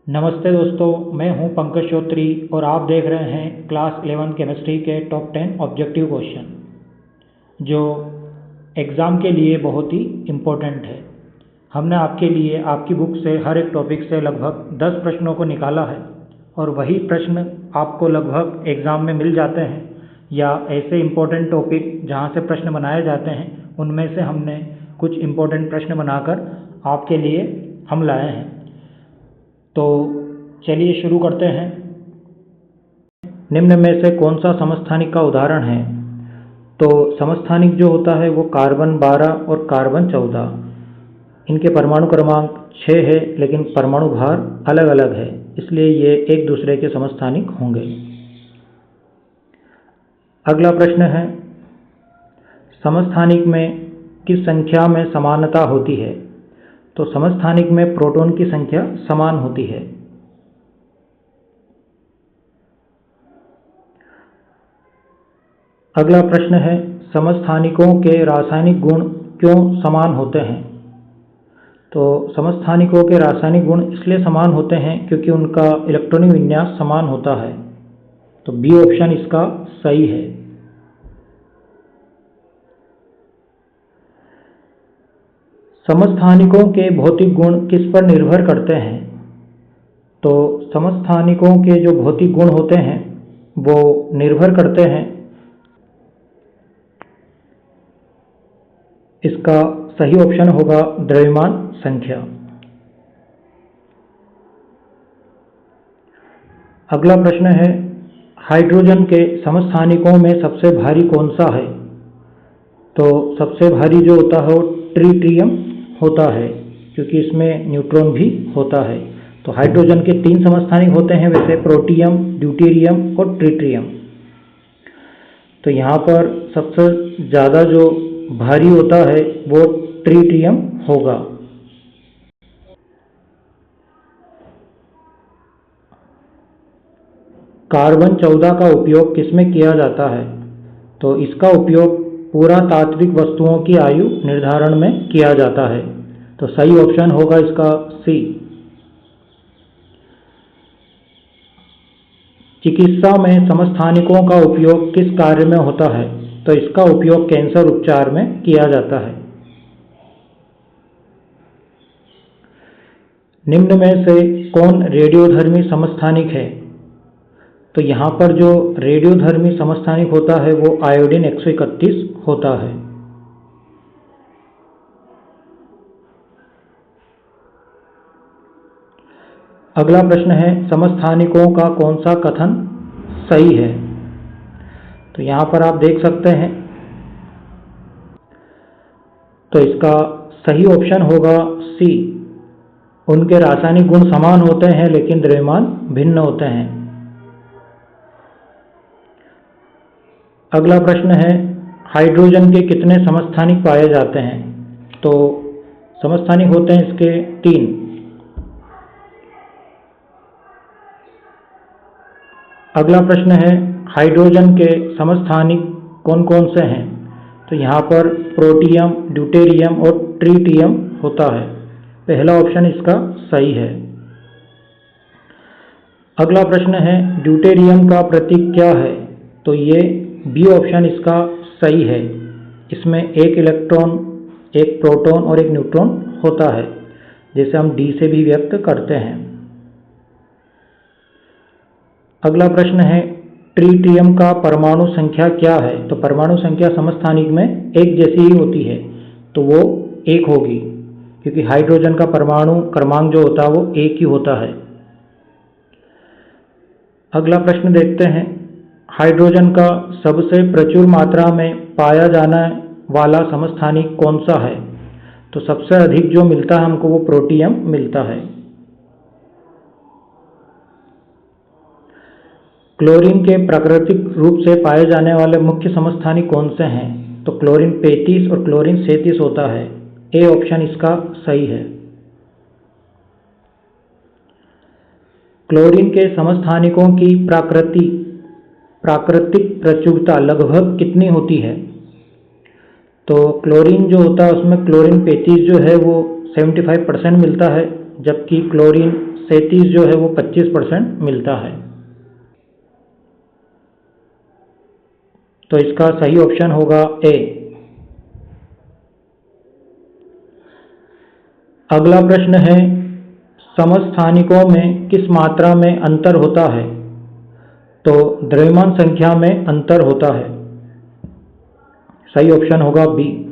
नमस्ते दोस्तों, मैं हूं पंकज चौधरी और आप देख रहे हैं क्लास 11 केमिस्ट्री के टॉप 10 ऑब्जेक्टिव क्वेश्चन जो एग्ज़ाम के लिए बहुत ही इम्पोर्टेंट है। हमने आपके लिए आपकी बुक से हर एक टॉपिक से लगभग 10 प्रश्नों को निकाला है और वही प्रश्न आपको लगभग एग्ज़ाम में मिल जाते हैं या ऐसे इम्पोर्टेंट टॉपिक जहां से प्रश्न बनाए जाते हैं उनमें से हमने कुछ इम्पोर्टेंट प्रश्न बनाकर आपके लिए हम लाए हैं। तो चलिए शुरू करते हैं। निम्न में से कौन सा समस्थानिक का उदाहरण है? तो समस्थानिक जो होता है वो कार्बन 12 और कार्बन 14, इनके परमाणु क्रमांक 6 है लेकिन परमाणु भार अलग अलग है, इसलिए ये एक दूसरे के समस्थानिक होंगे। अगला प्रश्न है, समस्थानिक में किस संख्या में समानता होती है? तो समस्थानिक में प्रोटॉन की संख्या समान होती है। अगला प्रश्न है, समस्थानिकों के रासायनिक गुण क्यों समान होते हैं? तो समस्थानिकों के रासायनिक गुण इसलिए समान होते हैं क्योंकि उनका इलेक्ट्रॉनिक विन्यास समान होता है। तो बी ऑप्शन इसका सही है। समस्थानिकों के भौतिक गुण किस पर निर्भर करते हैं? तो समस्थानिकों के जो भौतिक गुण होते हैं वो निर्भर करते हैं, इसका सही ऑप्शन होगा द्रव्यमान संख्या। अगला प्रश्न है, हाइड्रोजन के समस्थानिकों में सबसे भारी कौन सा है? तो सबसे भारी जो होता है वो ट्रिटियम होता है क्योंकि इसमें न्यूट्रॉन भी होता है। तो हाइड्रोजन के 3 समस्थानिक होते हैं वैसे, प्रोटियम, ड्यूटेरियम और ट्रिटियम। तो यहाँ पर सबसे ज़्यादा जो भारी होता है वो ट्रिटियम होगा। कार्बन 14 का उपयोग किसमें किया जाता है? तो इसका उपयोग पुरातात्विक वस्तुओं की आयु निर्धारण में किया जाता है। तो सही ऑप्शन होगा इसका सी। चिकित्सा में समस्थानिकों का उपयोग किस कार्य में होता है? तो इसका उपयोग कैंसर उपचार में किया जाता है। निम्न में से कौन रेडियोधर्मी समस्थानिक है? तो यहाँ पर जो रेडियोधर्मी समस्थानिक होता है वो आयोडीन 131 होता है। अगला प्रश्न है, समस्थानिकों का कौन सा कथन सही है? तो यहाँ पर आप देख सकते हैं, तो इसका सही ऑप्शन होगा सी। उनके रासायनिक गुण समान होते हैं लेकिन द्रव्यमान भिन्न होते हैं। अगला प्रश्न है, हाइड्रोजन के कितने समस्थानिक पाए जाते हैं? तो समस्थानिक होते हैं इसके 3। अगला प्रश्न है, हाइड्रोजन के समस्थानिक कौन कौन से हैं? तो यहाँ पर प्रोटियम, ड्यूटेरियम और ट्रिटियम होता है। पहला ऑप्शन इसका सही है। अगला प्रश्न है, ड्यूटेरियम का प्रतीक क्या है? तो ये बी ऑप्शन इसका सही है। इसमें एक इलेक्ट्रॉन, एक प्रोटॉन और एक न्यूट्रॉन होता है, जैसे हम डी से भी व्यक्त करते हैं। अगला प्रश्न है, ट्रिटियम का परमाणु संख्या क्या है? तो परमाणु संख्या समस्थानिक में एक जैसी ही होती है, तो वो 1 होगी क्योंकि हाइड्रोजन का परमाणु क्रमांक जो होता है वो 1 ही होता है। अगला प्रश्न देखते हैं, हाइड्रोजन का सबसे प्रचुर मात्रा में पाया जाने वाला समस्थानिक कौन सा है? तो सबसे अधिक जो मिलता है हमको वो प्रोटियम मिलता है। क्लोरीन के प्राकृतिक रूप से पाए जाने वाले मुख्य समस्थानिक कौन से हैं? तो क्लोरीन 35 और क्लोरीन 37 होता है। ए ऑप्शन इसका सही है। क्लोरीन के समस्थानिकों की प्राकृतिक प्रचुरता लगभग कितनी होती है? तो क्लोरीन जो होता है उसमें क्लोरीन 35 जो है वो 75% मिलता है, जबकि क्लोरीन 37 जो है वो 25% मिलता है। तो इसका सही ऑप्शन होगा ए। अगला प्रश्न है, समस्थानिकों में किस मात्रा में अंतर होता है? तो द्रव्यमान संख्या में अंतर होता है। सही ऑप्शन होगा बी।